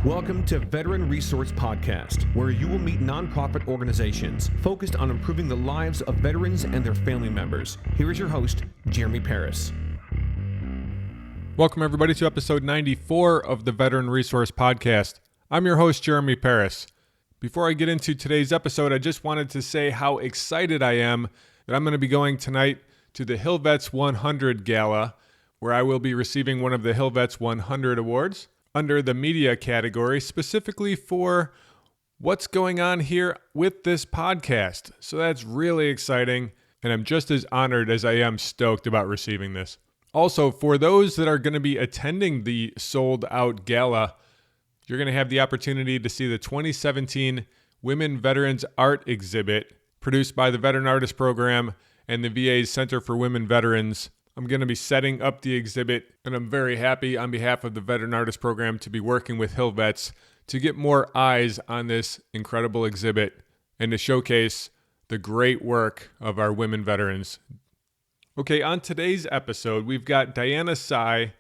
Welcome to Veteran Resource Podcast, where you will meet nonprofit organizations focused on improving the lives of veterans and their family members. Here is your host, Jeremy Paris. Welcome, everybody, to episode 94 of the Veteran Resource Podcast. I'm your host, Jeremy Paris. Before I get into today's episode, I just wanted to say how excited I am that I'm going to be going tonight to the Hill Vets 100 Gala, where I will be receiving one of the Hill Vets 100 awards under the media category, specifically for what's going on here with this podcast. So that's really exciting, and I'm just as honored as I am stoked about receiving this. Also, for those that are going to be attending the sold-out gala, you're going to have the opportunity to see the 2017 Women Veterans Art Exhibit produced by the Veteran Artist Program and the VA's Center for Women Veterans. I'm going to be setting up the exhibit, and I'm very happy on behalf of the Veteran Artist Program to be working with Hill Vets to get more eyes on this incredible exhibit and to showcase the great work of our women veterans. Okay, on today's episode, we've got Diana Tsai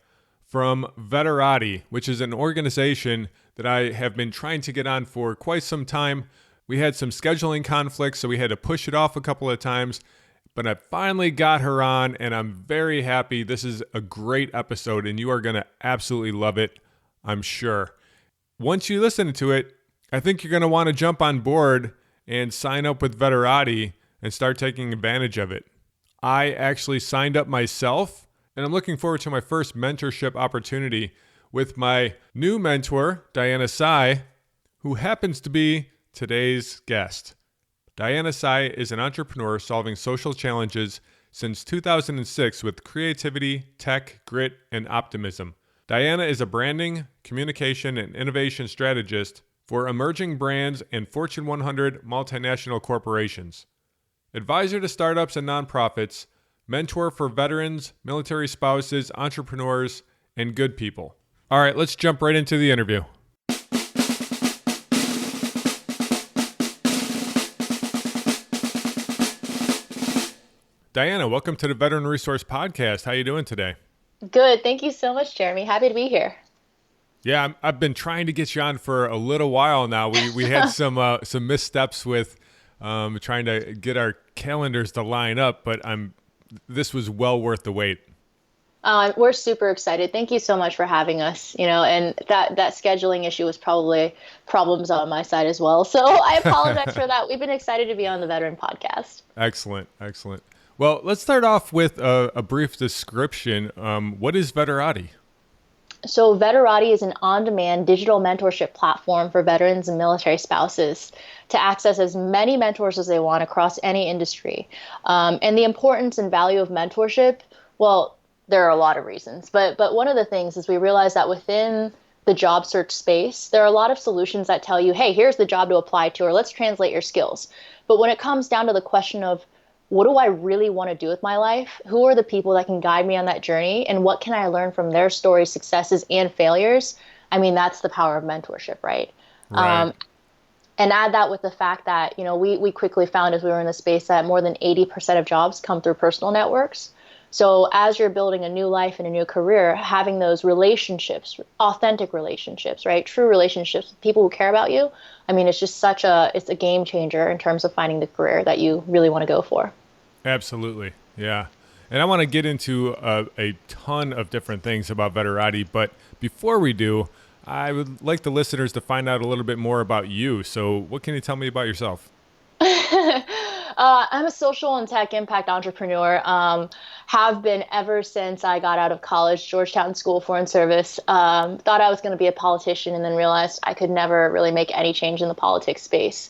from Veterati, which is an organization that I have been trying to get on for quite some time. We had some scheduling conflicts, so we had to push it off a couple of times. But I finally got her on, and I'm very happy. This is a great episode, and you are going to absolutely love it, I'm sure. Once you listen to it, I think you're going to want to jump on board and sign up with Veterati and start taking advantage of it. I actually signed up myself, and I'm looking forward to my first mentorship opportunity with my new mentor, Diana Tsai, who happens to be today's guest. Diana Tsai is an entrepreneur solving social challenges since 2006 with creativity, tech, grit, and optimism. Diana is a branding, communication, and innovation strategist for emerging brands and Fortune 100 multinational corporations. Advisor to startups and nonprofits, mentor for veterans, military spouses, entrepreneurs, and good people. All right, let's jump right into the interview. Diana, welcome to the Veteran Resource Podcast. How are you doing today? Good. Thank you so much, Jeremy. Happy to be here. Yeah, I've been trying to get you on for a little while now. We had some missteps with trying to get our calendars to line up, but this was well worth the wait. We're super excited. Thank you so much for having us. And that scheduling issue was probably problems on my side as well. So I apologize for that. We've been excited to be on the Veteran Podcast. Excellent. Well, let's start off with a brief description. What is Veterati? So Veterati is an on-demand digital mentorship platform for veterans and military spouses to access as many mentors as they want across any industry. And the importance and value of mentorship, well, there are a lot of reasons. But one of the things is we realize that within the job search space, there are a lot of solutions that tell you, hey, here's the job to apply to, or let's translate your skills. But when it comes down to the question of what do I really want to do with my life? Who are the people that can guide me on that journey? And what can I learn from their stories, successes, and failures? I mean, that's the power of mentorship, right? Right. And add that with the fact that, we quickly found as we were in the space that more than 80% of jobs come through personal networks. So as you're building a new life and a new career, having those relationships, authentic relationships, right? True relationships with people who care about you. I mean, it's just it's a game changer in terms of finding the career that you really want to go for. Absolutely. Yeah. And I want to get into a ton of different things about Veterati, but before we do, I would like the listeners to find out a little bit more about you. So what can you tell me about yourself? I'm a social and tech impact entrepreneur. Have been ever since I got out of college, Georgetown School of Foreign Service. Thought I was going to be a politician and then realized I could never really make any change in the politics space.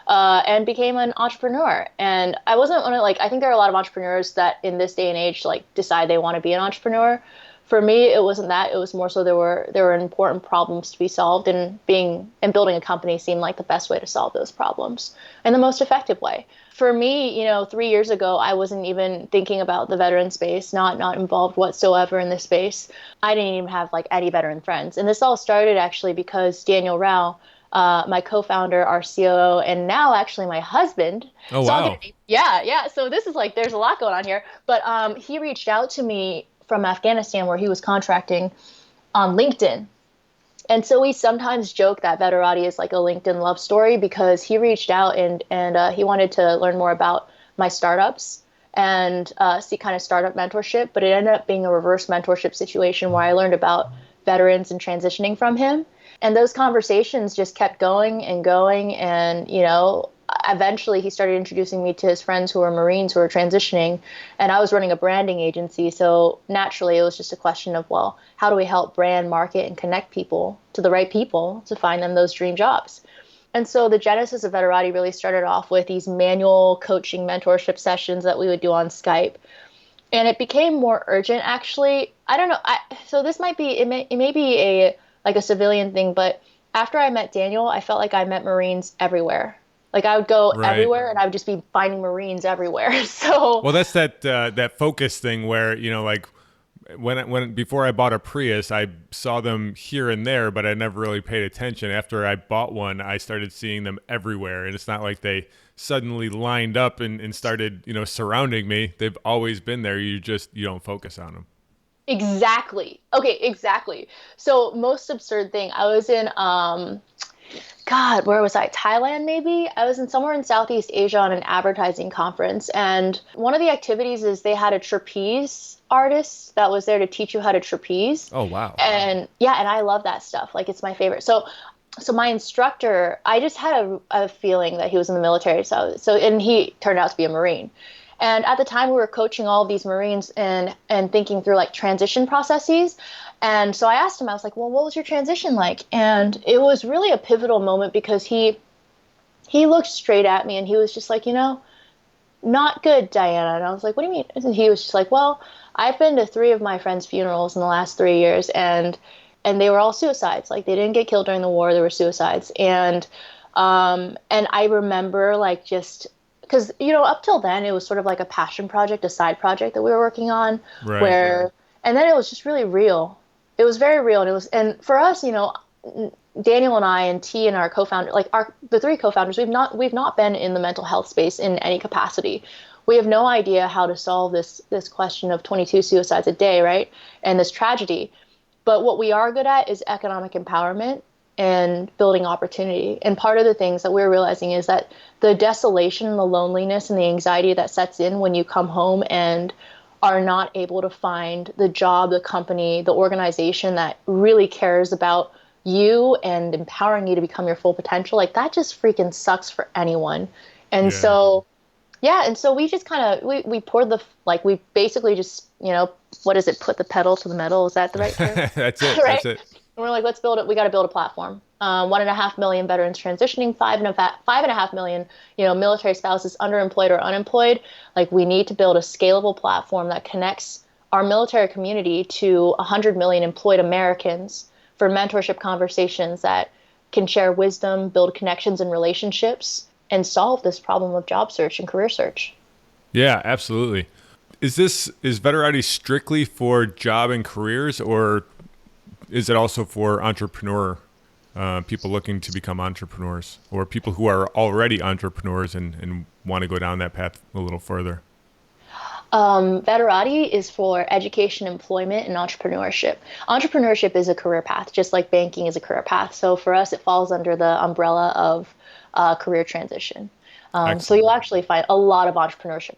And became an entrepreneur. And I wasn't I think there are a lot of entrepreneurs that in this day and age decide they want to be an entrepreneur. For me, it wasn't that. It was more so there were important problems to be solved, and building a company seemed like the best way to solve those problems in the most effective way. For me, 3 years ago, I wasn't even thinking about the veteran space, not involved whatsoever in this space. I didn't even have any veteran friends. And this all started actually because Daniel Rao, my co-founder, our COO, and now actually my husband. Oh, wow. Yeah. So this is there's a lot going on here. But he reached out to me from Afghanistan, where he was contracting on LinkedIn. And so we sometimes joke that Veterati is like a LinkedIn love story, because he reached out and he wanted to learn more about my startups and see kind of startup mentorship. But it ended up being a reverse mentorship situation where I learned about veterans and transitioning from him. And those conversations just kept going and going. And, eventually he started introducing me to his friends who were Marines who were transitioning. And I was running a branding agency. So naturally, it was just a question of, well, how do we help brand, market, and connect people to the right people to find them those dream jobs? And so the genesis of Veterati really started off with these manual coaching mentorship sessions that we would do on Skype. And it became more urgent, actually. I don't know. So this might be, it may be a civilian thing, but after I met Daniel, I felt like I met Marines everywhere. Like I would go Right. everywhere and I would just be finding Marines everywhere. So Well, that's that focus thing where, like when before I bought a Prius, I saw them here and there, but I never really paid attention. After I bought one, I started seeing them everywhere. And it's not like they suddenly lined up and started, surrounding me. They've always been there. You don't focus on them. exactly. Okay, exactly. So most absurd thing, I was in God, where was I? Thailand, maybe? I was somewhere in Southeast Asia on an advertising conference. And one of the activities is they had a trapeze artist that was there to teach you how to trapeze. Oh, wow. And yeah, and I love that stuff. Like, it's my favorite. So my instructor, I just had a feeling that he was in the military. And he turned out to be a Marine. And at the time, we were coaching all of these Marines and thinking through like transition processes. And so I asked him, I was like, well, what was your transition like? And it was really a pivotal moment because he looked straight at me and he was just like, not good, Diana. And I was like, what do you mean? And he was just like, well, I've been to 3 of my friends' funerals in the last 3 years, and they were all suicides. Like, they didn't get killed during the war. They were suicides. And I remember like just, because, up till then, it was sort of like a passion project, a side project that we were working on, Right. And then it was just really real. It was very real. And for us, Daniel and I and T and our co-founder, like the 3 co-founders, we've not been in the mental health space in any capacity. We have no idea how to solve this question of 22 suicides a day, right? And this tragedy. But what we are good at is economic empowerment and building opportunity. And part of the things that we're realizing is that the desolation, the loneliness, and the anxiety that sets in when you come home and are not able to find the job, the company, the organization that really cares about you and empowering you to become your full potential, like that just freaking sucks for anyone. And so we just kind of, we poured we basically just, what is it? Put the pedal to the metal. Is that the right term? That's it. Right? That's it. And we're like, let's build it. We got to build a platform. 1.5 million veterans transitioning, 5.5 million, military spouses underemployed or unemployed. Like, we need to build a scalable platform that connects our military community to 100 million employed Americans for mentorship conversations that can share wisdom, build connections and relationships, and solve this problem of job search and career search. Yeah, absolutely. Is Veterati strictly for job and careers, or is it also for entrepreneur people looking to become entrepreneurs, or people who are already entrepreneurs and want to go down that path a little further? Veterati is for education, employment, and entrepreneurship. Entrepreneurship is a career path, just like banking is a career path. So for us, it falls under the umbrella of career transition. So you'll actually find a lot of entrepreneurship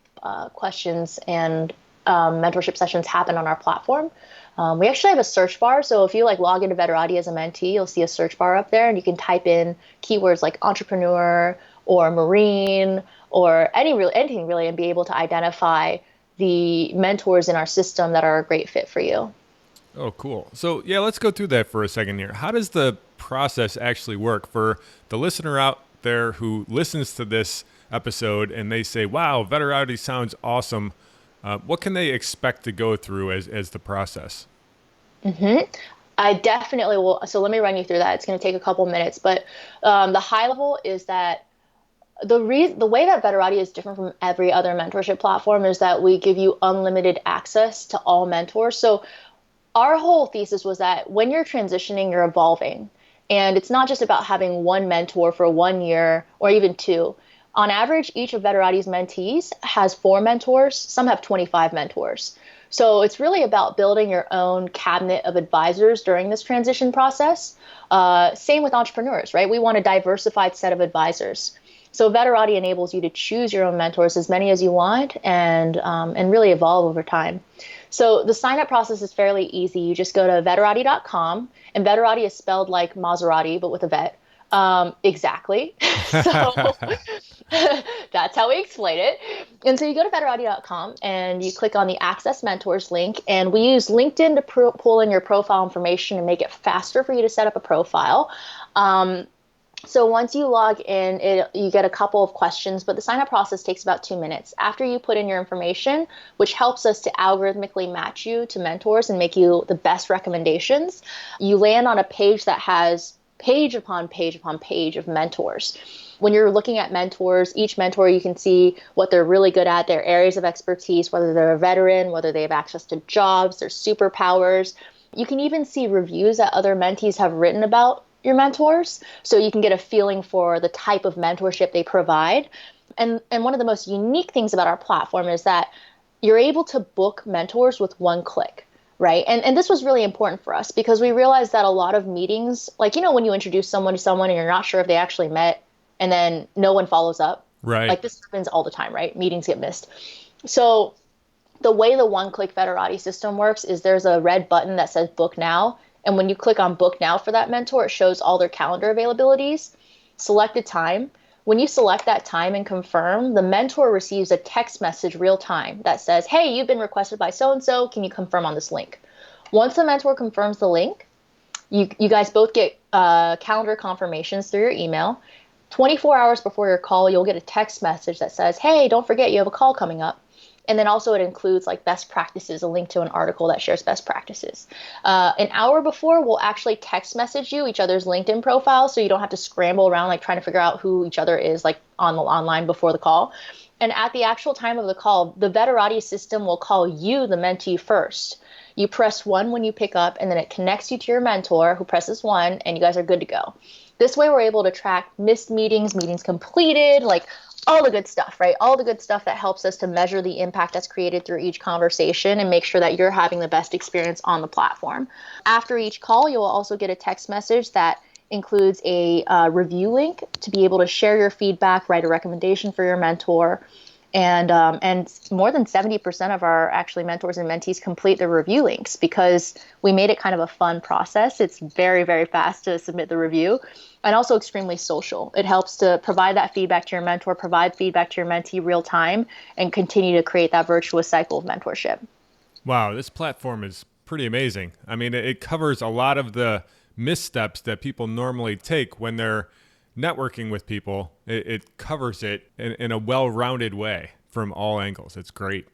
questions and mentorship sessions happen on our platform. We actually have a search bar. So if you log into Veterati as a mentee, you'll see a search bar up there, and you can type in keywords like entrepreneur or Marine or anything really, and be able to identify the mentors in our system that are a great fit for you. Oh, cool. So yeah, let's go through that for a second here. How does the process actually work for the listener out there who listens to this episode and they say, wow, Veterati sounds awesome? What can they expect to go through as the process? Mm-hmm. I definitely will. So let me run you through that. It's going to take a couple minutes, but the high level is that the way that Veterati is different from every other mentorship platform is that we give you unlimited access to all mentors. So our whole thesis was that when you're transitioning, you're evolving. And it's not just about having one mentor for 1 year or even 2. On average, each of Veterati's mentees has 4 mentors. Some have 25 mentors. So it's really about building your own cabinet of advisors during this transition process. Same with entrepreneurs, right? We want a diversified set of advisors. So Veterati enables you to choose your own mentors, as many as you want, and really evolve over time. So the sign up process is fairly easy. You just go to veterati.com, and Veterati is spelled like Maserati, but with a vet. Exactly. So that's how we explain it. And so you go to veterati.com and you click on the Access Mentors link. And we use LinkedIn to pull in your profile information and make it faster for you to set up a profile. So once you log in, you get a couple of questions, but the sign-up process takes about 2 minutes. After you put in your information, which helps us to algorithmically match you to mentors and make you the best recommendations, you land on a page that has page upon page upon page of mentors. When you're looking at mentors, each mentor, you can see what they're really good at, their areas of expertise, whether they're a veteran, whether they have access to jobs, their superpowers. You can even see reviews that other mentees have written about your mentors, so you can get a feeling for the type of mentorship they provide. And one of the most unique things about our platform is that you're able to book mentors with one click, right? And this was really important for us because we realized that a lot of meetings, like, when you introduce someone to someone and you're not sure if they actually met and then no one follows up. Right. Like this happens all the time, right? Meetings get missed. So the way the one-click Veterati system works is there's a red button that says book now. And when you click on book now for that mentor, it shows all their calendar availabilities. Select a time. When you select that time and confirm, the mentor receives a text message real time that says, hey, you've been requested by so-and-so. Can you confirm on this link? Once the mentor confirms the link, you guys both get calendar confirmations through your email. 24 hours before your call, you'll get a text message that says, hey, don't forget you have a call coming up. And then also it includes like best practices, a link to an article that shares best practices. An hour before, we'll actually text message you each other's LinkedIn profile, so you don't have to scramble around like trying to figure out who each other is like online before the call. And at the actual time of the call, the Veterati system will call you, the mentee, first. You press 1 when you pick up, and then it connects you to your mentor who presses 1, and you guys are good to go. This way we're able to track missed meetings, meetings completed, like all the good stuff, right? All the good stuff that helps us to measure the impact that's created through each conversation and make sure that you're having the best experience on the platform. After each call, you will also get a text message that includes a review link to be able to share your feedback, write a recommendation for your mentor. And more than 70% of our actually mentors and mentees complete the review links because we made it kind of a fun process. It's very, very fast to submit the review and also extremely social. It helps to provide that feedback to your mentor, provide feedback to your mentee real time, and continue to create that virtuous cycle of mentorship. Wow, this platform is pretty amazing. I mean, it covers a lot of the missteps that people normally take when they're networking with people. It covers it in a well-rounded way from all angles. It's great.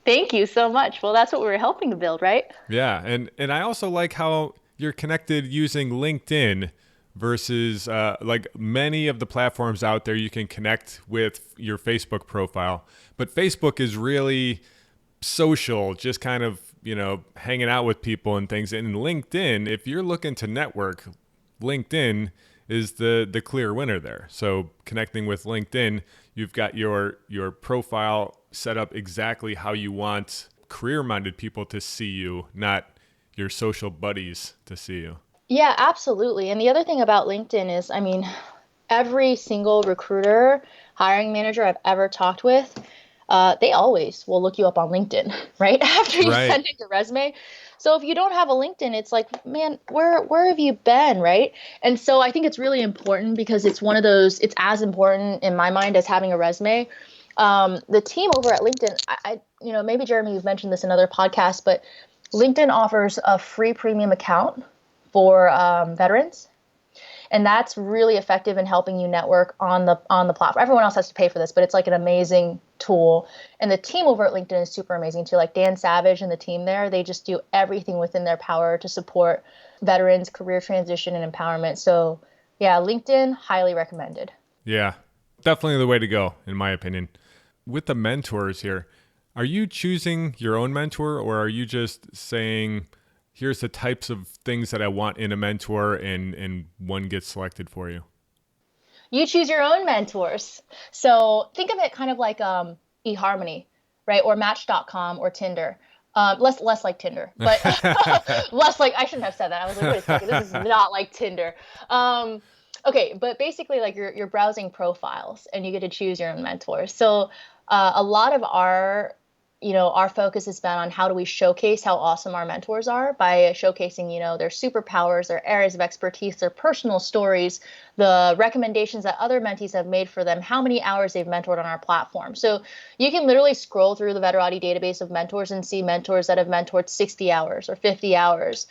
Thank you so much. Well, that's what we were helping to build, right? Yeah, and I also like how you're connected using LinkedIn versus like many of the platforms out there, you can connect with your Facebook profile. But Facebook is really social, just kind of, hanging out with people and things. And in LinkedIn, if you're looking to network, LinkedIn is the clear winner there. So connecting with LinkedIn, you've got your profile set up exactly how you want career-minded people to see you, not your social buddies to see you. Yeah, absolutely. And the other thing about LinkedIn is, I mean, every single recruiter, hiring manager I've ever talked with, they always will look you up on LinkedIn, right? After you send in your resume. So if you don't have a LinkedIn, it's like, man, where have you been, right? And so I think it's really important because it's one of those, it's as important in my mind as having a resume. The team over at LinkedIn, I maybe Jeremy, you've mentioned this in other podcasts, but LinkedIn offers a free premium account for veterans. And that's really effective in helping you network on the platform. Everyone else has to pay for this, but it's like an amazing tool. And the team over at LinkedIn is super amazing too. Like Dan Savage and the team there, they just do everything within their power to support veterans' career transition and empowerment. So yeah, LinkedIn, highly recommended. Yeah, definitely the way to go, in my opinion. With the mentors here, are you choosing your own mentor, or are you just saying, here's the types of things that I want in a mentor, and one gets selected for you? You choose your own mentors. So think of it kind of like eHarmony, right? Or Match.com or Tinder. Less like Tinder, but less like, I shouldn't have said that. I was like, wait a second, this is not like Tinder. Okay, but basically, like, you're browsing profiles and you get to choose your own mentors. So a lot of our focus has been on how do we showcase how awesome our mentors are by showcasing, their superpowers, their areas of expertise, their personal stories, the recommendations that other mentees have made for them, how many hours they've mentored on our platform. So you can literally scroll through the Veterati database of mentors and see mentors that have mentored 60 hours or 50 hours.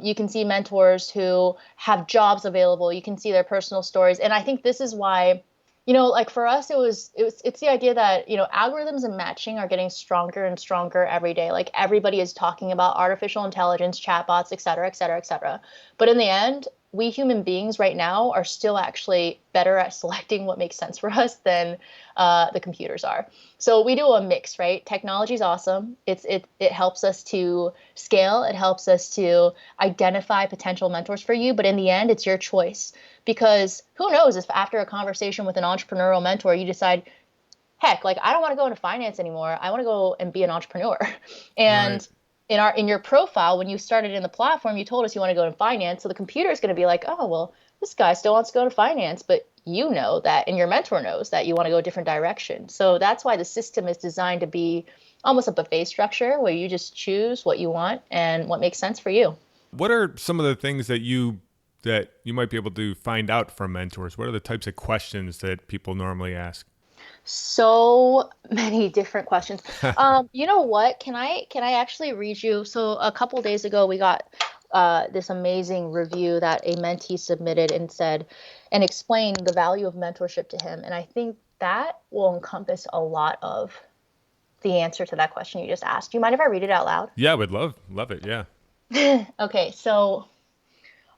You can see mentors who have jobs available. You can see their personal stories. And I think this is why, like for us, it's the idea that, algorithms and matching are getting stronger and stronger every day. Like everybody is talking about artificial intelligence, chatbots, et cetera, et cetera, et cetera. But in the end, we human beings right now are still actually better at selecting what makes sense for us than the computers are. So we do a mix, right? Technology is awesome. It helps us to scale. It helps us to identify potential mentors for you. But in the end, it's your choice. Because who knows if after a conversation with an entrepreneurial mentor, you decide, heck, like I don't want to go into finance anymore. I want to go and be an entrepreneur. And in your profile, when you started in the platform, you told us you want to go into finance. So the computer is going to be like, oh, well, this guy still wants to go to finance, but you know that, and your mentor knows that you want to go a different direction. So that's why the system is designed to be almost a buffet structure where you just choose what you want and what makes sense for you. What are some of the things that you might be able to find out from mentors? What are the types of questions that people normally ask? So many different questions. You know what? Can I actually read you? So a couple days ago, we got this amazing review that a mentee submitted and explained the value of mentorship to him. And I think that will encompass a lot of the answer to that question you just asked. Do you mind if I read it out loud? Yeah, I would love it. Yeah. Okay, so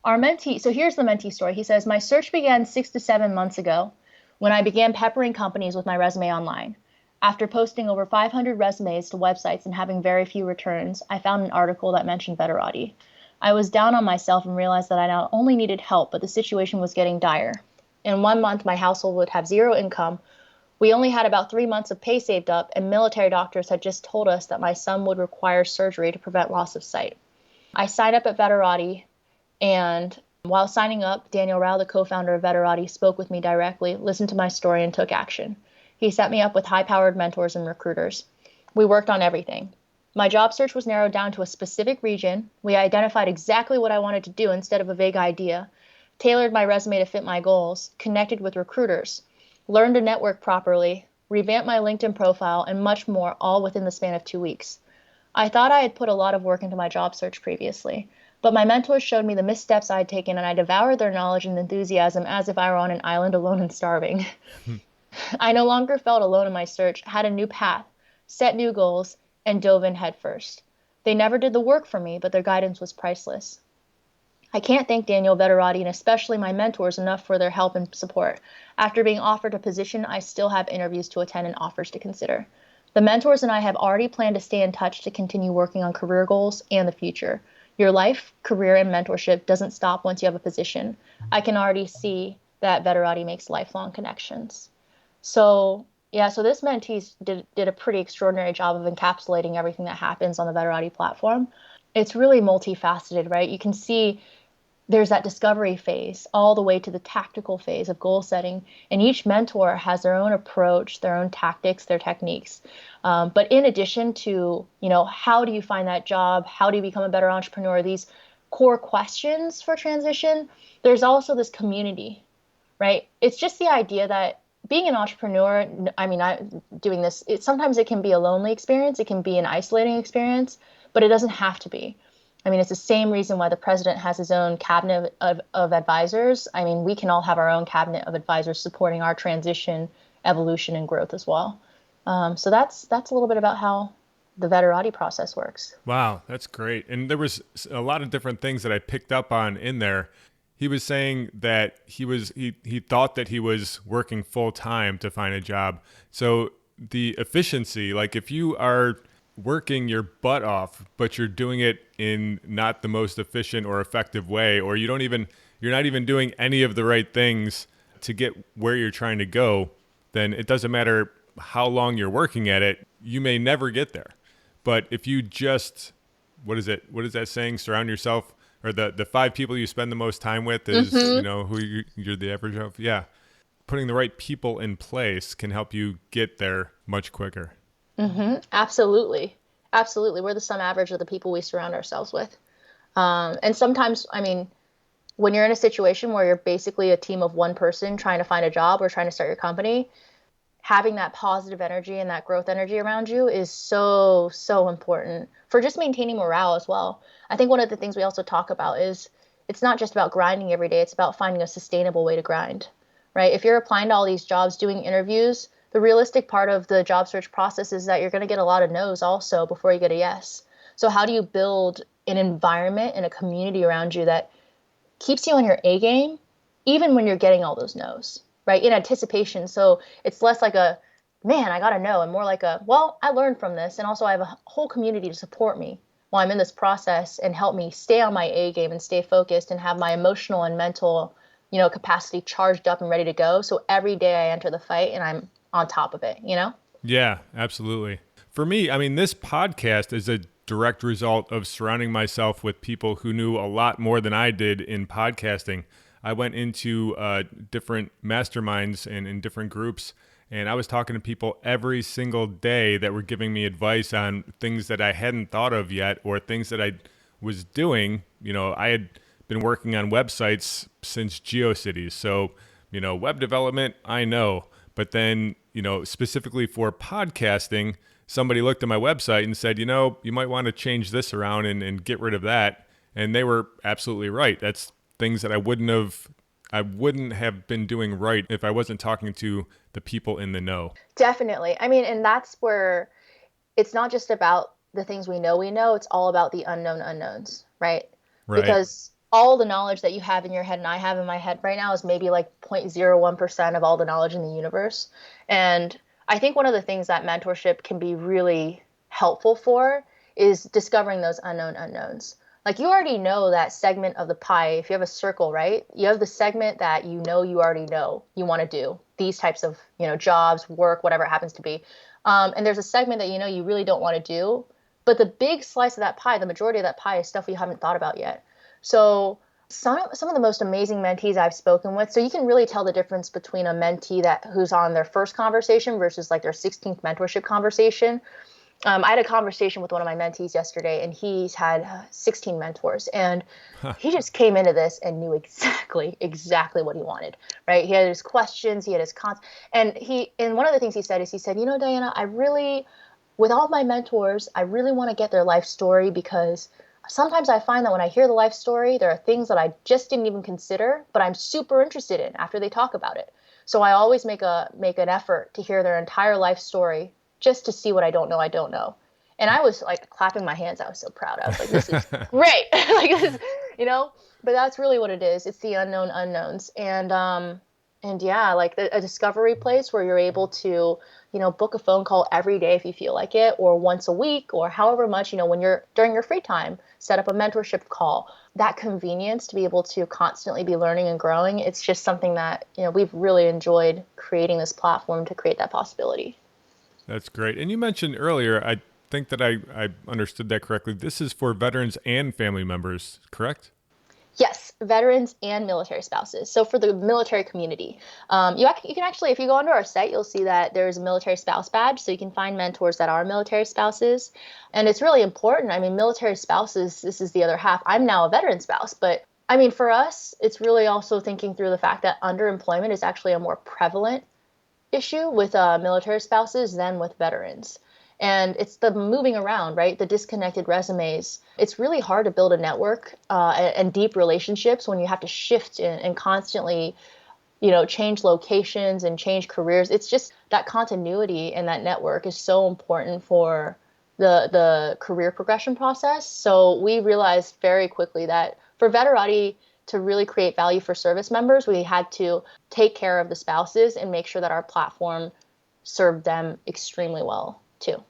here's the mentee story. He says, my search began 6 to 7 months ago when I began peppering companies with my resume online. After posting over 500 resumes to websites and having very few returns, I found an article that mentioned Veterati. I was down on myself and realized that I not only needed help, but the situation was getting dire. In 1 month, my household would have zero income. We only had about 3 months of pay saved up, and military doctors had just told us that my son would require surgery to prevent loss of sight. I signed up at Veterati, and while signing up, Daniel Rao, the co-founder of Veterati, spoke with me directly, listened to my story, and took action. He set me up with high-powered mentors and recruiters. We worked on everything. My job search was narrowed down to a specific region. We identified exactly what I wanted to do instead of a vague idea, tailored my resume to fit my goals, connected with recruiters, learned to network properly, revamped my LinkedIn profile, and much more, all within the span of 2 weeks. I thought I had put a lot of work into my job search previously, but my mentors showed me the missteps I had taken, and I devoured their knowledge and enthusiasm as if I were on an island alone and starving. I no longer felt alone in my search, had a new path, set new goals, and dove in headfirst. They never did the work for me, but their guidance was priceless. I can't thank Daniel, Veterati, and especially my mentors enough for their help and support. After being offered a position, I still have interviews to attend and offers to consider. The mentors and I have already planned to stay in touch to continue working on career goals and the future. Your life, career, and mentorship doesn't stop once you have a position. I can already see that Veterati makes lifelong connections. So this mentee did a pretty extraordinary job of encapsulating everything that happens on the Veterati platform. It's really multifaceted, right? You can see there's that discovery phase all the way to the tactical phase of goal setting. And each mentor has their own approach, their own tactics, their techniques. But in addition to, how do you find that job? How do you become a better entrepreneur? These core questions for transition, there's also this community, right? It's just the idea that being an entrepreneur, doing this, sometimes it can be a lonely experience. It can be an isolating experience, but it doesn't have to be. It's the same reason why the president has his own cabinet of advisors. We can all have our own cabinet of advisors supporting our transition, evolution, and growth as well. So that's a little bit about how the Veterati process works. Wow, that's great. And there was a lot of different things that I picked up on in there. He was saying that he thought that he was working full time to find a job. So the efficiency, like if you are working your butt off, but you're doing it in not the most efficient or effective way, or you're not even doing any of the right things to get where you're trying to go, then it doesn't matter how long you're working at it, you may never get there. But if you just, what is that saying? Surround yourself, or the 5 people you spend the most time with is, who you're the average of. Yeah. Putting the right people in place can help you get there much quicker. Absolutely. Absolutely. We're the sum average of the people we surround ourselves with. And sometimes, when you're in a situation where you're basically a team of one person trying to find a job or trying to start your company, having that positive energy and that growth energy around you is so, so important for just maintaining morale as well. I think one of the things we also talk about is it's not just about grinding every day. It's about finding a sustainable way to grind, right? If you're applying to all these jobs, doing interviews, the realistic part of the job search process is that you're going to get a lot of no's also before you get a yes. So how do you build an environment and a community around you that keeps you on your A game, even when you're getting all those no's, right? In anticipation. So it's less like a, man, I got to know, and more like a, well, I learned from this. And also I have a whole community to support me while I'm in this process and help me stay on my A game and stay focused and have my emotional and mental, capacity charged up and ready to go. So every day I enter the fight and I'm on top of it, Yeah, absolutely. For me, this podcast is a direct result of surrounding myself with people who knew a lot more than I did in podcasting. I went into different masterminds and in different groups, and I was talking to people every single day that were giving me advice on things that I hadn't thought of yet or things that I was doing. I had been working on websites since GeoCities. So, web development, I know. But then, specifically for podcasting, somebody looked at my website and said, you might want to change this around and get rid of that. And they were absolutely right. That's things that I wouldn't have been doing right if I wasn't talking to the people in the know. Definitely. And that's where it's not just about the things we know, it's all about the unknown unknowns, right? Because all the knowledge that you have in your head and I have in my head right now is maybe like 0.01% of all the knowledge in the universe. And I think one of the things that mentorship can be really helpful for is discovering those unknown unknowns. Like you already know that segment of the pie. If you have a circle, right? You have the segment that you already know you want to do these types of, jobs, work, whatever it happens to be. And there's a segment that you really don't want to do. But the big slice of that pie, the majority of that pie is stuff you haven't thought about yet. So some of the most amazing mentees I've spoken with, so you can really tell the difference between a mentee who's on their first conversation versus like their 16th mentorship conversation. I had a conversation with one of my mentees yesterday, and he's had 16 mentors, and he just came into this and knew exactly what he wanted, right? He had his questions, he had his and one of the things he said, Diana, with all my mentors, I really want to get their life story because sometimes I find that when I hear the life story, there are things that I just didn't even consider, but I'm super interested in after they talk about it. So I always make an effort to hear their entire life story just to see what I don't know. And I was like clapping my hands. I was so proud. I was like, this is great. Like this, but that's really what it is. It's the unknown unknowns. And yeah, like a discovery place where you're able to, book a phone call every day if you feel like it, or once a week, or however much, when you're during your free time, set up a mentorship call. That convenience to be able to constantly be learning and growing. It's just something that, we've really enjoyed creating this platform to create that possibility. That's great. And you mentioned earlier, I think that I understood that correctly. This is for veterans and family members, correct? Yes, veterans and military spouses. So for the military community, you can actually, if you go onto our site, you'll see that there's a military spouse badge. So you can find mentors that are military spouses. And it's really important. Military spouses, this is the other half. I'm now a veteran spouse, but for us, it's really also thinking through the fact that underemployment is actually a more prevalent issue with military spouses than with veterans. And it's the moving around, right? The disconnected resumes. It's really hard to build a network and deep relationships when you have to shift and constantly, change locations and change careers. It's just that continuity and that network is so important for the career progression process. So we realized very quickly that for Veterati to really create value for service members, we had to take care of the spouses and make sure that our platform served them extremely well too.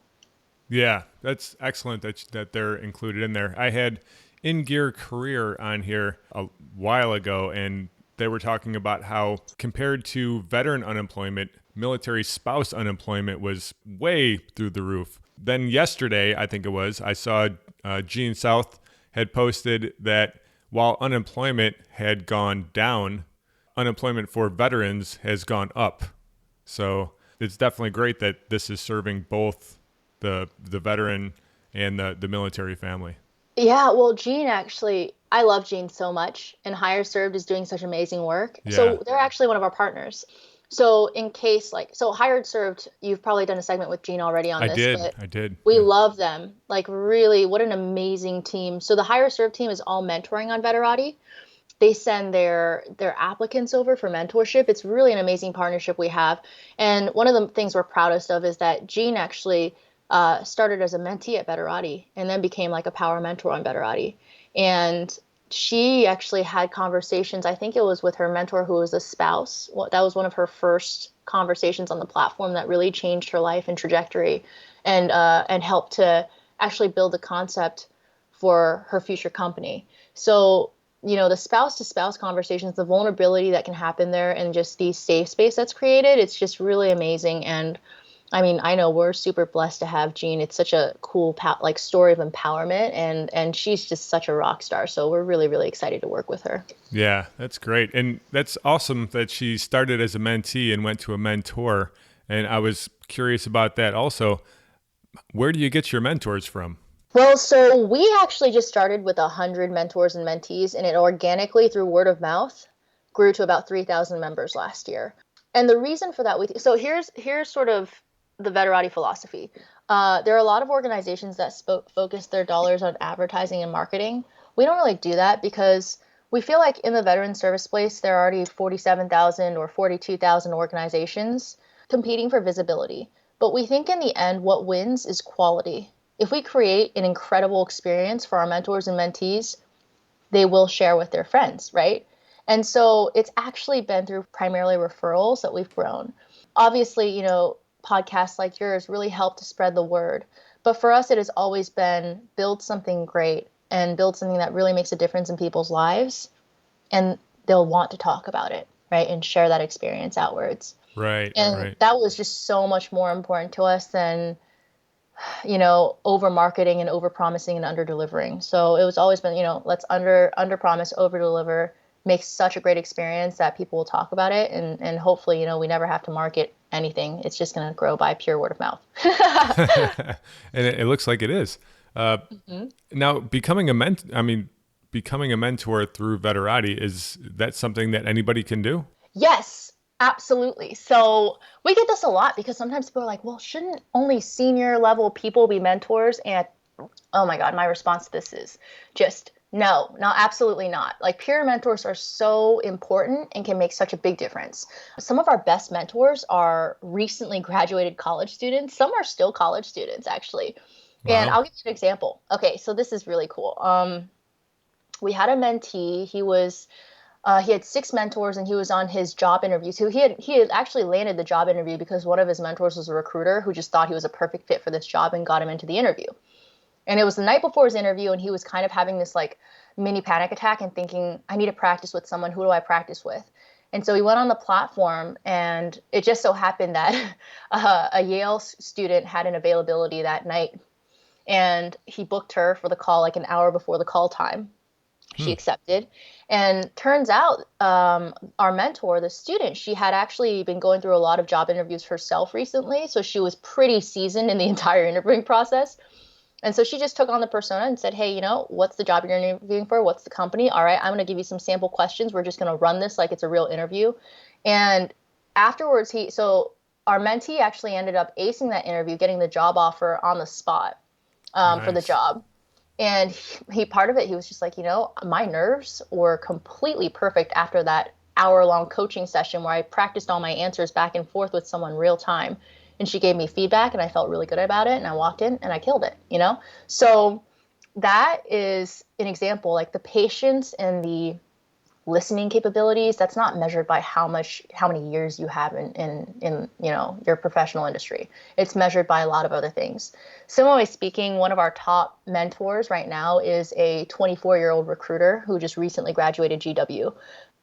Yeah, that's excellent that they're included in there. I had In Gear Career on here a while ago, and they were talking about how compared to veteran unemployment, military spouse unemployment was way through the roof. Then yesterday, I think it was, I saw Gene South had posted that while unemployment had gone down, unemployment for veterans has gone up. So it's definitely great that this is serving both the veteran and the military family. Yeah, well, Gene actually, I love Gene so much, and Hire Served is doing such amazing work. Yeah, So they're actually one of our partners. So in case so Hired Served, you've probably done a segment with Gene already on I this, did. but I did. we Yeah. love them. Like really, what an amazing team. So the Hire Served team is all mentoring on Veterati. They send their applicants over for mentorship. It's really an amazing partnership we have. And one of the things we're proudest of is that Jean actually started as a mentee at Veterati and then became like a power mentor on Veterati. And she actually had conversations, I think it was with her mentor who was a spouse. Well, that was one of her first conversations on the platform that really changed her life and trajectory and helped to actually build a concept for her future company. So the spouse to spouse conversations, the vulnerability that can happen there and just the safe space that's created, it's just really amazing. And I mean, I know we're super blessed to have Jean. It's such a cool story of empowerment and she's just such a rock star. So we're really, really excited to work with her. Yeah, that's great. And that's awesome that she started as a mentee and went to a mentor. And I was curious about that also. Where do you get your mentors from? Well, so we actually just started with 100 mentors and mentees, and it organically, through word of mouth, grew to about 3,000 members last year. And the reason for that, so here's sort of the Veterati philosophy. There are a lot of organizations that focus their dollars on advertising and marketing. We don't really do that because we feel like in the veteran service place, there are already 47,000 or 42,000 organizations competing for visibility. But we think in the end, what wins is quality. If we create an incredible experience for our mentors and mentees, they will share with their friends, right? And so it's actually been through primarily referrals that we've grown. Obviously, podcasts like yours really help to spread the word. But for us, it has always been build something great and build something that really makes a difference in people's lives. And they'll want to talk about it, right? And share that experience outwards. Right, And right. that was just so much more important to us than over marketing and over promising and under delivering. So it was always been, let's under promise, over deliver, make such a great experience that people will talk about it. And hopefully, we never have to market anything. It's just going to grow by pure word of mouth. And it looks like it is. Now, becoming a mentor through Veterati, is that something that anybody can do? Yes, absolutely. So we get this a lot because sometimes people are like, well, shouldn't only senior level people be mentors? And oh my God, my response to this is just no, absolutely not. Like peer mentors are so important and can make such a big difference. Some of our best mentors are recently graduated college students. Some are still college students, actually. Wow. And I'll give you an example. Okay, so this is really cool. We had a mentee. He had 6 mentors and he was on his job interview. So he had actually landed the job interview because one of his mentors was a recruiter who just thought he was a perfect fit for this job and got him into the interview. And it was the night before his interview and he was kind of having this like mini panic attack and thinking, I need to practice with someone. Who do I practice with? And so he went on the platform and it just so happened that a Yale student had an availability that night and he booked her for the call like an hour before the call time. She accepted. And turns out our mentor, the student, she had actually been going through a lot of job interviews herself recently. So she was pretty seasoned in the entire interviewing process. And so she just took on the persona and said, hey, what's the job you're interviewing for? What's the company? All right, I'm going to give you some sample questions. We're just going to run this like it's a real interview. And afterwards, so our mentee actually ended up acing that interview, getting the job offer on the spot for the job. And he part of it, he was just like, my nerves were completely perfect after that hour-long coaching session where I practiced all my answers back and forth with someone real time. And she gave me feedback and I felt really good about it. And I walked in and I killed it, So that is an example, like the patience and the listening capabilities, that's not measured by how many years you have in your professional industry. It's measured by a lot of other things. Similarly speaking, one of our top mentors right now is a 24-year-old recruiter who just recently graduated GW.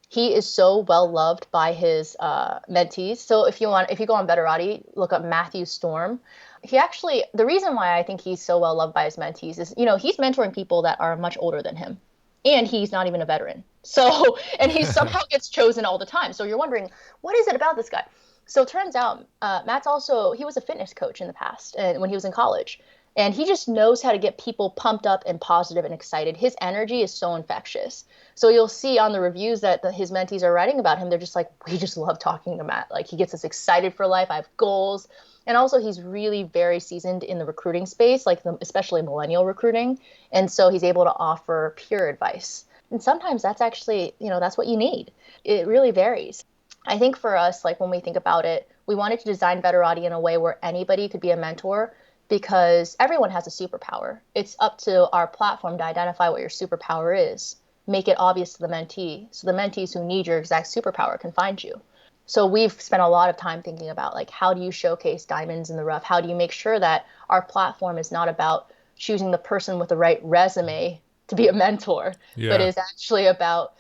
He is so well loved by his mentees. So if you go on Veterati, look up Matthew Storm. he actually, the reason why I think he's so well loved by his mentees is, he's mentoring people that are much older than him. And he's not even a veteran. So, and he somehow gets chosen all the time. So you're wondering, what is it about this guy? So it turns out Matt's also, he was a fitness coach in the past and when he was in college. And he just knows how to get people pumped up and positive and excited. His energy is so infectious. So you'll see on the reviews that his mentees are writing about him, they're just like, we just love talking to Matt. Like, he gets us excited for life. I have goals. And also, he's really very seasoned in the recruiting space, like especially millennial recruiting. And so he's able to offer peer advice. And sometimes that's actually, that's what you need. It really varies. I think for us, like when we think about it, we wanted to design Veterati in a way where anybody could be a mentor, because everyone has a superpower. It's up to our platform to identify what your superpower is, make it obvious to the mentee, so the mentees who need your exact superpower can find you. So we've spent a lot of time thinking about, like, how do you showcase diamonds in the rough? How do you make sure that our platform is not about choosing the person with the right resume to be a mentor, but is actually about,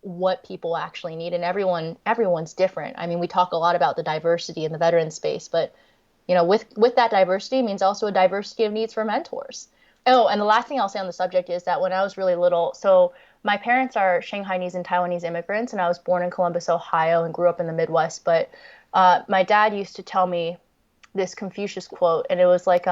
what people actually need. And everyone's different. I mean, we talk a lot about the diversity in the veteran space, but with that diversity means also a diversity of needs for mentors. Oh, and the last thing I'll say on the subject is that when I was really little, so my parents are Shanghainese and Taiwanese immigrants, and I was born in Columbus, Ohio, and grew up in the Midwest. But my dad used to tell me this Confucius quote, and it was like,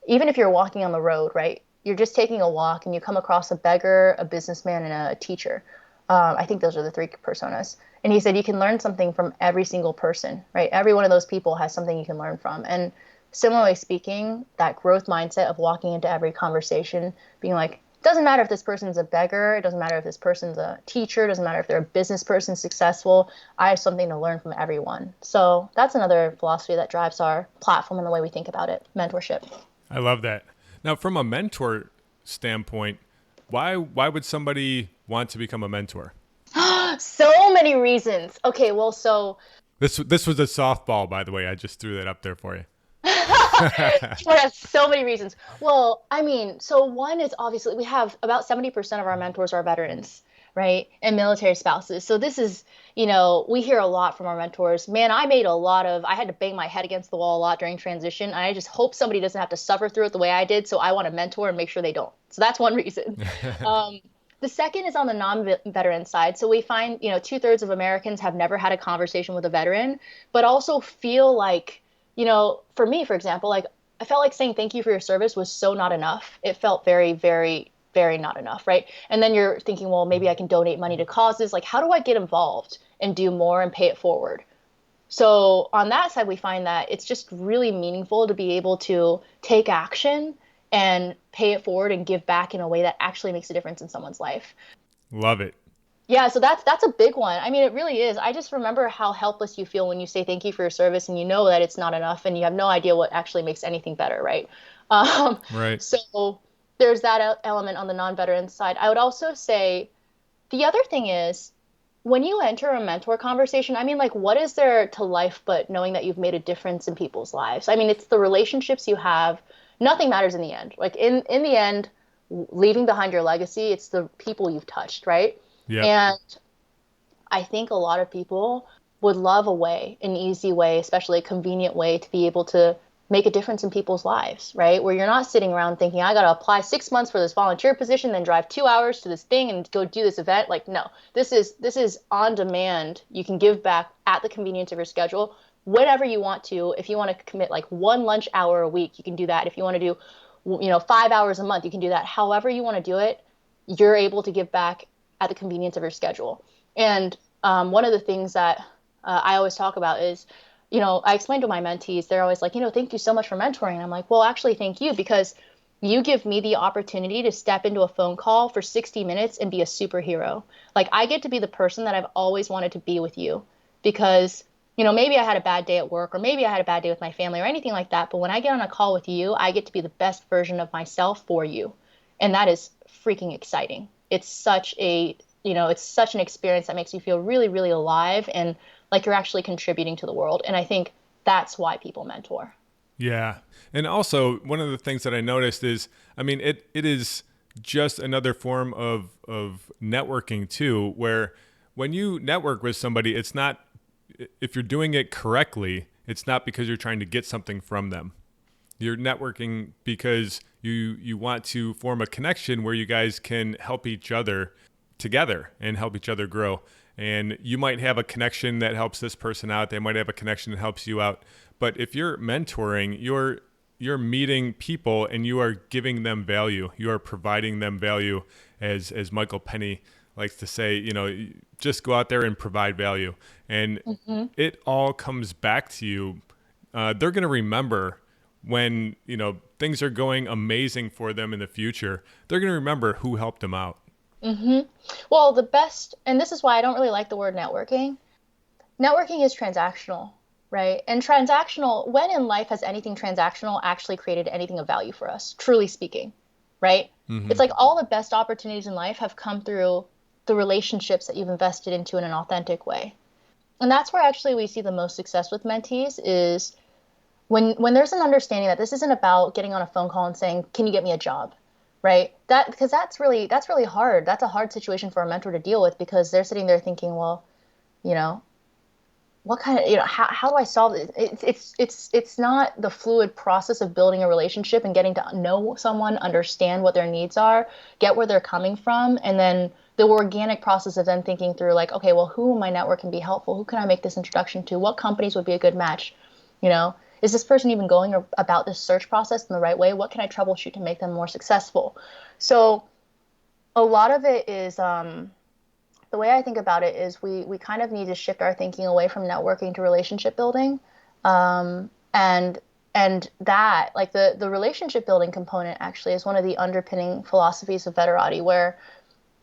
even if you're walking on the road, right, you're just taking a walk, and you come across a beggar, a businessman, and a teacher. I think those are the three personas. And he said, you can learn something from every single person, right? Every one of those people has something you can learn from. And similarly speaking, that growth mindset of walking into every conversation, being like, it doesn't matter if this person's a beggar, it doesn't matter if this person's a teacher, it doesn't matter if they're a business person successful, I have something to learn from everyone. So that's another philosophy that drives our platform and the way we think about it, mentorship. I love that. Now, from a mentor standpoint, why would somebody want to become a mentor? So many reasons. Okay, well, so this was a softball, by the way. I just threw that up there for you. Yes, so many reasons. Well, I mean, so one is obviously we have about 70% of our mentors are veterans, right? And military spouses. So this is, we hear a lot from our mentors. Man, I had to bang my head against the wall a lot during transition. And I just hope somebody doesn't have to suffer through it the way I did. So I want to mentor and make sure they don't. So that's one reason. The second is on the non-veteran side. So we find, 2/3 of Americans have never had a conversation with a veteran, but also feel like, for me, for example, like I felt like saying thank you for your service was so not enough. It felt very, very, very not enough, right? And then you're thinking, well, maybe I can donate money to causes. Like, how do I get involved and do more and pay it forward? So on that side, we find that it's just really meaningful to be able to take action and pay it forward and give back in a way that actually makes a difference in someone's life. Love it. Yeah, so that's a big one. I mean, it really is. I just remember how helpless you feel when you say thank you for your service and you know that it's not enough and you have no idea what actually makes anything better, right? Right. So there's that element on the non-veteran side. I would also say the other thing is when you enter a mentor conversation, I mean, like, what is there to life but knowing that you've made a difference in people's lives? I mean, it's the relationships you have. Nothing matters in the end. Like in the end, leaving behind your legacy, it's the people you've touched, right? Yep. And I think a lot of people would love an easy way, especially a convenient way to be able to make a difference in people's lives, right? Where you're not sitting around thinking, I got to apply 6 months for this volunteer position, then drive 2 hours to this thing and go do this event. Like, no, this is on demand. You can give back at the convenience of your schedule, whatever you want to. If you want to commit like 1 lunch hour a week, you can do that. If you want to do, 5 hours a month, you can do that. However you want to do it, you're able to give back at the convenience of your schedule. And one of the things that I always talk about is, I explain to my mentees, they're always like, thank you so much for mentoring. And I'm like, well, actually, thank you, because you give me the opportunity to step into a phone call for 60 minutes and be a superhero. Like, I get to be the person that I've always wanted to be with you because, maybe I had a bad day at work or maybe I had a bad day with my family or anything like that. But when I get on a call with you, I get to be the best version of myself for you. And that is freaking exciting. It's such an experience that makes you feel really, really alive and like you're actually contributing to the world. And I think that's why people mentor. Yeah. And also one of the things that I noticed is, I mean, it is just another form of networking too, where when you network with somebody, it's not, if you're doing it correctly, It's not because you're trying to get something from them. You're networking because you want to form a connection where you guys can help each other together and help each other grow. And you might have a connection that helps this person out. They might have a connection that helps you out. But if you're mentoring, you're meeting people and you are giving them value. You are providing them value, as Michael Penny likes to say, just go out there and provide value. And it all comes back to you. They're going to remember when, things are going amazing for them in the future. They're going to remember who helped them out. Well, the best, and this is why I don't really like the word networking. Networking is transactional, right? And transactional, when in life has anything transactional actually created anything of value for us, truly speaking, right? It's like all the best opportunities in life have come through the relationships that you've invested into in an authentic way. And that's where actually we see the most success with mentees is when there's an understanding that this isn't about getting on a phone call and saying, can you get me a job? Right? Because that's really hard. That's a hard situation for a mentor to deal with because they're sitting there thinking, well, what kind of, how do I solve it? It's not the fluid process of building a relationship and getting to know someone, understand what their needs are, get where they're coming from, and then the organic process of then thinking through like, okay, well, who in my network can be helpful? Who can I make this introduction to? What companies would be a good match? Is this person even going about this search process in the right way? What can I troubleshoot to make them more successful? So a lot of it is, the way I think about it is we kind of need to shift our thinking away from networking to relationship building. And that, like the relationship building component actually is one of the underpinning philosophies of Veterati, where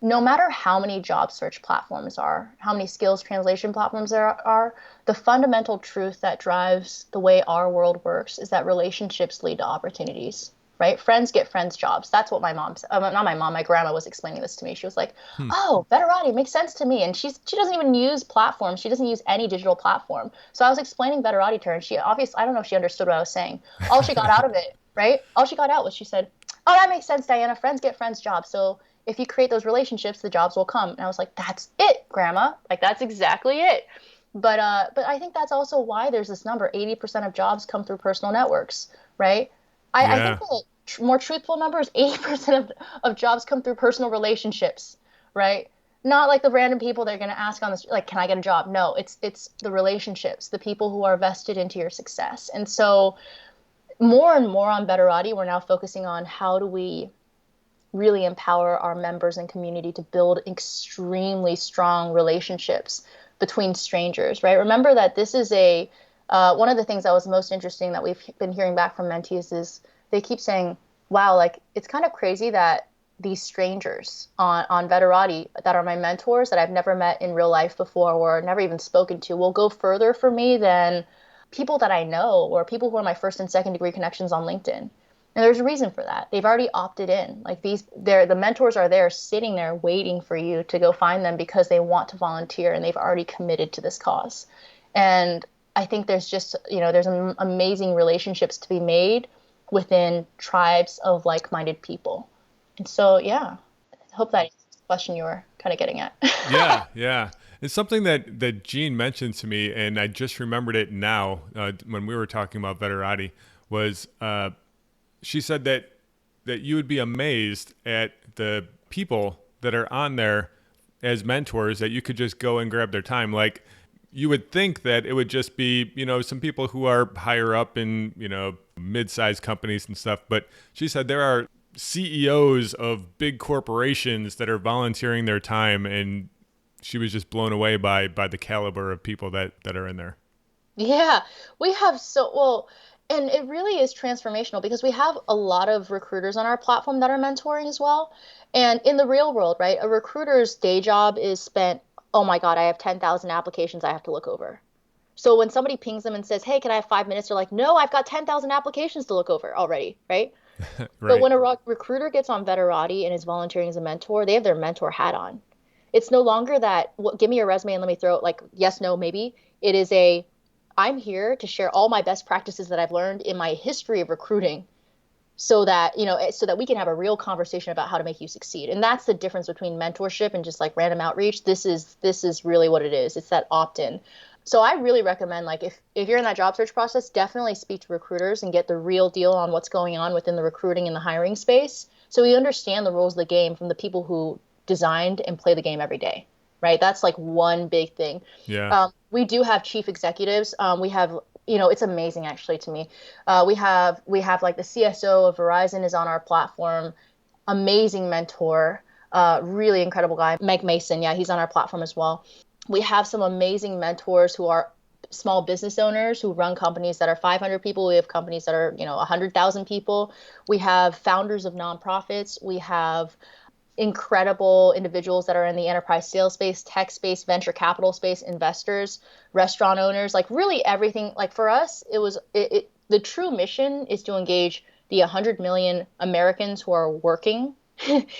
no matter how many job search platforms are, how many skills translation platforms there are, the fundamental truth that drives the way our world works is that relationships lead to opportunities, right? Friends get friends jobs. That's what my grandma was explaining this to me. She was like, oh, Veterati makes sense to me. And she doesn't even use platforms. She doesn't use any digital platform. So I was explaining Veterati to her, and I don't know if she understood what I was saying. All she got out of it, right? All she got out was she said, oh, that makes sense, Diana. Friends get friends jobs. So if you create those relationships, the jobs will come. And I was like, that's it, Grandma. Like, that's exactly it. But I think that's also why there's this number, 80% of jobs come through personal networks, right? I think the more truthful number is 80% of jobs come through personal relationships, right? Not like the random people that are going to ask on this, like, can I get a job? No, it's the relationships, the people who are vested into your success. And so more and more on Veterati, we're now focusing on how do we really empower our members and community to build extremely strong relationships between strangers, right? Remember that this is one of the things that was most interesting that we've been hearing back from mentees is they keep saying, wow, like it's kind of crazy that these strangers on Veterati that are my mentors that I've never met in real life before or never even spoken to will go further for me than people that I know or people who are my first and second degree connections on LinkedIn. And there's a reason for that. They've already opted in. Like the mentors are there sitting there waiting for you to go find them because they want to volunteer and they've already committed to this cause. And I think there's just, there's amazing relationships to be made within tribes of like-minded people. And so, yeah, I hope that answers the question you were kind of getting at. Yeah. It's something that Jean mentioned to me, and I just remembered it now when we were talking about Veterati, was she said that you would be amazed at the people that are on there as mentors that you could just go and grab their time. Like you would think that it would just be, some people who are higher up in, mid-sized companies and stuff. But she said there are CEOs of big corporations that are volunteering their time, and she was just blown away by the caliber of people that are in there. Yeah, we have and it really is transformational because we have a lot of recruiters on our platform that are mentoring as well. And in the real world, right, a recruiter's day job is spent, oh my God, I have 10,000 applications I have to look over. So when somebody pings them and says, hey, can I have 5 minutes? They're like, no, I've got 10,000 applications to look over already, right? Right. But when a recruiter gets on Veterati and is volunteering as a mentor, they have their mentor hat on. It's no longer that, give me your resume and let me throw it like, yes, no, maybe. It is I'm here to share all my best practices that I've learned in my history of recruiting so that we can have a real conversation about how to make you succeed. And that's the difference between mentorship and just like random outreach. This is really what it is. It's that opt-in. So I really recommend, like, if you're in that job search process, definitely speak to recruiters and get the real deal on what's going on within the recruiting and the hiring space. So we understand the rules of the game from the people who designed and play the game every day, right? That's like one big thing. Yeah. We do have chief executives. We have, it's amazing actually to me. We have like the CSO of Verizon is on our platform, amazing mentor, really incredible guy, Meg Mason. Yeah, he's on our platform as well. We have some amazing mentors who are small business owners who run companies that are 500 people. We have companies that are, 100,000 people. We have founders of nonprofits. We have incredible individuals that are in the enterprise sales space, tech space, venture capital space, investors, restaurant owners, like really everything. Like for us, the true mission is to engage the 100 million Americans who are working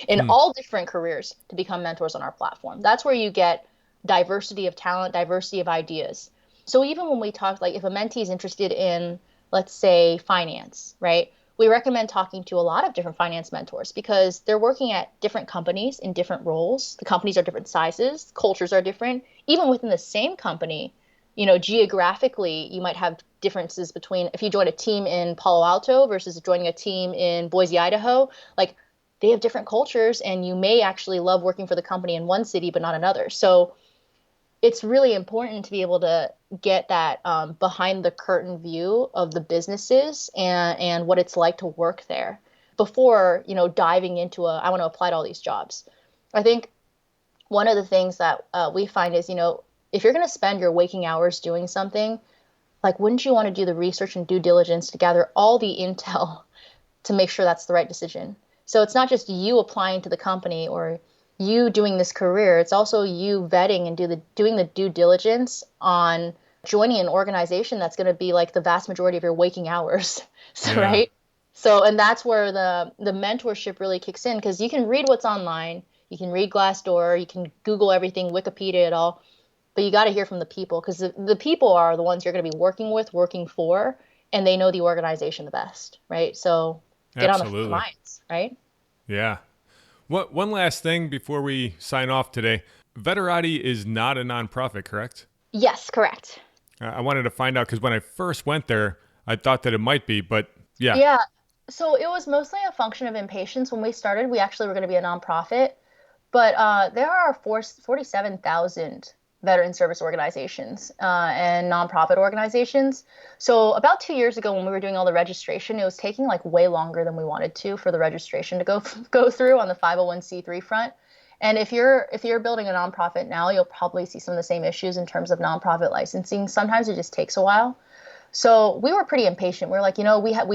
in all different careers to become mentors on our platform. That's where you get diversity of talent, diversity of ideas. So even when we talk, like if a mentee is interested in, let's say, finance, right? We recommend talking to a lot of different finance mentors because they're working at different companies in different roles. The companies are different sizes, cultures are different. Even within the same company, geographically, you might have differences between if you join a team in Palo Alto versus joining a team in Boise, Idaho, like they have different cultures and you may actually love working for the company in one city, but not another. So it's really important to be able to get that behind the curtain view of the businesses and what it's like to work there before, diving into I want to apply to all these jobs. I think one of the things that we find is, if you're going to spend your waking hours doing something, like, wouldn't you want to do the research and due diligence to gather all the intel to make sure that's the right decision? So it's not just you applying to the company or you doing this career, it's also you vetting and doing the due diligence on joining an organization that's going to be like the vast majority of your waking hours, Yeah. right? So, and that's where the mentorship really kicks in because you can read what's online, you can read Glassdoor, you can Google everything, Wikipedia, it all, but you got to hear from the people because the people are the ones you're going to be working with, working for, and they know the organization the best, right? So get on the front Absolutely. lines, right? Yeah. One last thing before we sign off today. Veterati is not a nonprofit, correct? Yes, correct. I wanted to find out because when I first went there, I thought that it might be, but yeah. Yeah. So it was mostly a function of impatience. When we started, we actually were going to be a nonprofit, but there are 47,000 veteran service organizations and nonprofit organizations. So about 2 years ago, when we were doing all the registration, it was taking like way longer than we wanted to for the registration to go through on the 501c3 front. And if you're building a nonprofit now, you'll probably see some of the same issues in terms of nonprofit licensing. Sometimes it just takes a while. So we were pretty impatient. We're like, we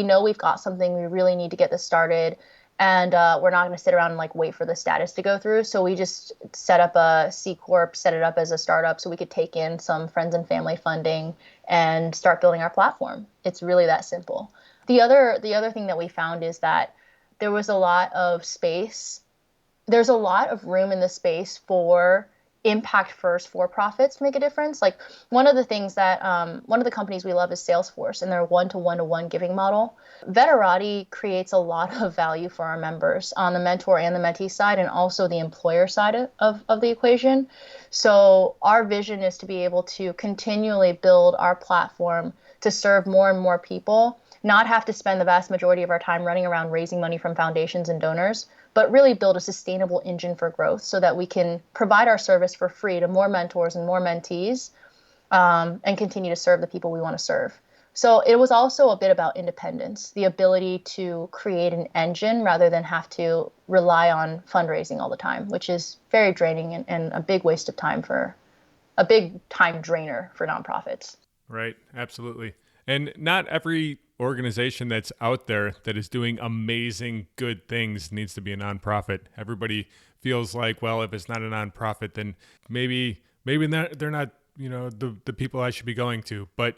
know we've got something. We really need to get this started. And we're not going to sit around and like wait for the status to go through. So we just set up a C Corp, set it up as a startup so we could take in some friends and family funding and start building our platform. It's really that simple. The other thing that we found is that there was a lot of space. There's a lot of room in the space for impact first for profits to make a difference. Like one of the things that one of the companies we love is Salesforce and their one-to-one giving model. Veterati creates a lot of value for our members on the mentor and the mentee side and also the employer side of the equation. So our vision is to be able to continually build our platform to serve more and more people, not have to spend the vast majority of our time running around raising money from foundations and donors, but really build a sustainable engine for growth so that we can provide our service for free to more mentors and more mentees and continue to serve the people we want to serve. So it was also a bit about independence, the ability to create an engine rather than have to rely on fundraising all the time, which is very draining and a big waste of time a big time drainer for nonprofits. Right. Absolutely. And not every organization that's out there that is doing amazing good things needs to be a nonprofit. Everybody feels like, well, if it's not a nonprofit, then maybe they're not, the people I should be going to. But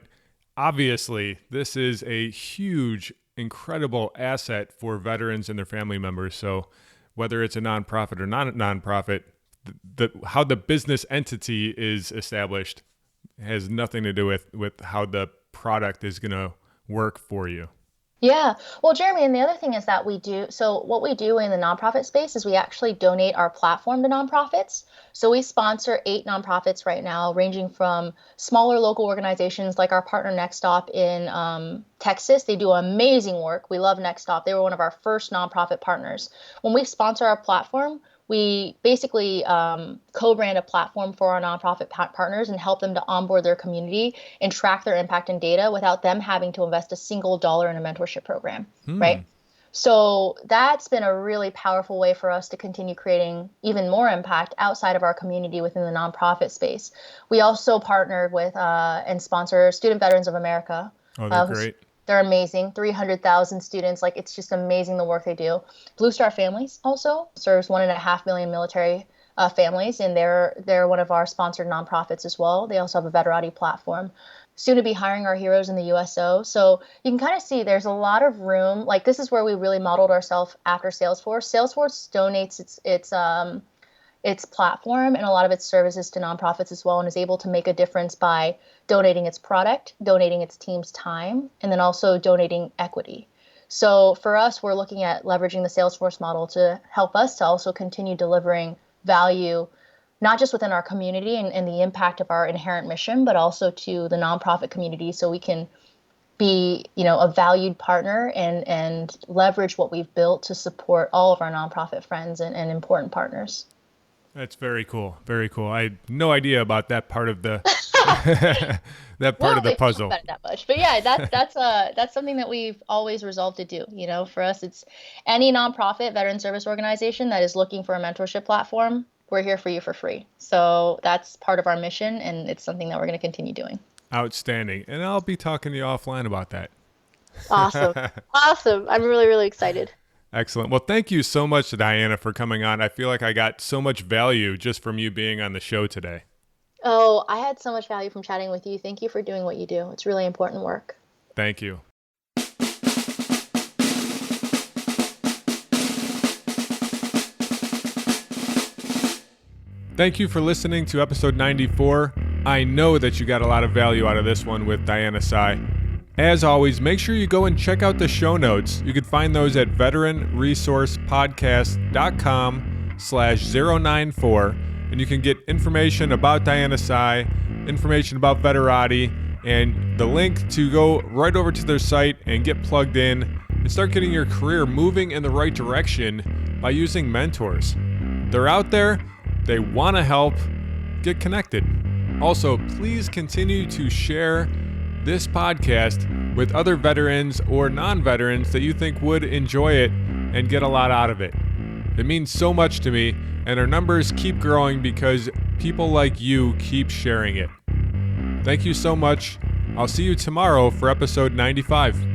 obviously, this is a huge, incredible asset for veterans and their family members. So whether it's a nonprofit or not a nonprofit, how the business entity is established has nothing to do with how the product is going to work for you. Yeah. Well, Jeremy, and the other thing is that what we do in the nonprofit space is we actually donate our platform to nonprofits. So we sponsor 8 nonprofits right now, ranging from smaller local organizations like our partner Next Stop in Texas. They do amazing work. We love Next Stop. They were one of our first nonprofit partners. When we sponsor our platform, we basically co-brand a platform for our nonprofit partners and help them to onboard their community and track their impact and data without them having to invest a single dollar in a mentorship program, right? So that's been a really powerful way for us to continue creating even more impact outside of our community within the nonprofit space. We also partnered with and sponsor Student Veterans of America. Oh, they're great. They're amazing. 300,000 students. Like, it's just amazing the work they do. Blue Star Families also serves 1.5 million military families, and they're one of our sponsored nonprofits as well. They also have a Veterati platform. Soon to be hiring our heroes in the USO. So you can kind of see there's a lot of room. Like, this is where we really modeled ourselves after Salesforce. Salesforce donates its platform and a lot of its services to nonprofits as well, and is able to make a difference by donating its product, donating its team's time, and then also donating equity. So for us, we're looking at leveraging the Salesforce model to help us to also continue delivering value, not just within our community and the impact of our inherent mission, but also to the nonprofit community, so we can be, a valued partner and leverage what we've built to support all of our nonprofit friends and important partners. That's very cool. Very cool. I had no idea about that part of the of the puzzle. Not that much, but yeah, that's something that we've always resolved to do. For us, it's any nonprofit veteran service organization that is looking for a mentorship platform. We're here for you for free. So that's part of our mission, and it's something that we're going to continue doing. Outstanding. And I'll be talking to you offline about that. Awesome. Awesome. I'm really, really excited. Excellent. Well, thank you so much, Diana, for coming on. I feel like I got so much value just from you being on the show today. Oh, I had so much value from chatting with you. Thank you for doing what you do. It's really important work. Thank you. Thank you for listening to episode 94. I know that you got a lot of value out of this one with Diana Tsai. As always, make sure you go and check out the show notes. You can find those at veteranresourcepodcast.com/094, and you can get information about Diana Tsai, information about Veterati, and the link to go right over to their site and get plugged in and start getting your career moving in the right direction by using mentors. They're out there. They want to help. Get connected. Also, please continue to share this podcast with other veterans or non-veterans that you think would enjoy it and get a lot out of it. It means so much to me, and our numbers keep growing because people like you keep sharing it. Thank you so much. I'll see you tomorrow for episode 95.